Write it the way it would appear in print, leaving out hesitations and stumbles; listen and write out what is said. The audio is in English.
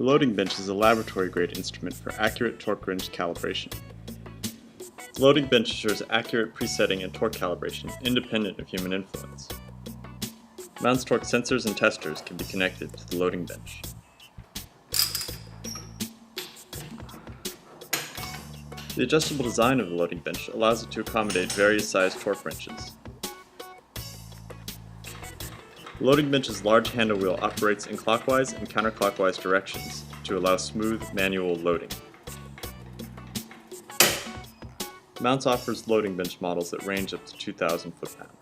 The loading bench is a laboratory-grade instrument for accurate torque wrench calibration. The loading bench ensures accurate presetting and torque calibration independent of human influence. Mountz Torque sensors and testers can be connected to the loading bench. The adjustable design of the loading bench allows it to accommodate various sized torque wrenches. The loading bench's large handle wheel operates in clockwise and counterclockwise directions to allow smooth manual loading. Mountz offers loading bench models that range up to 2,000 foot-pounds.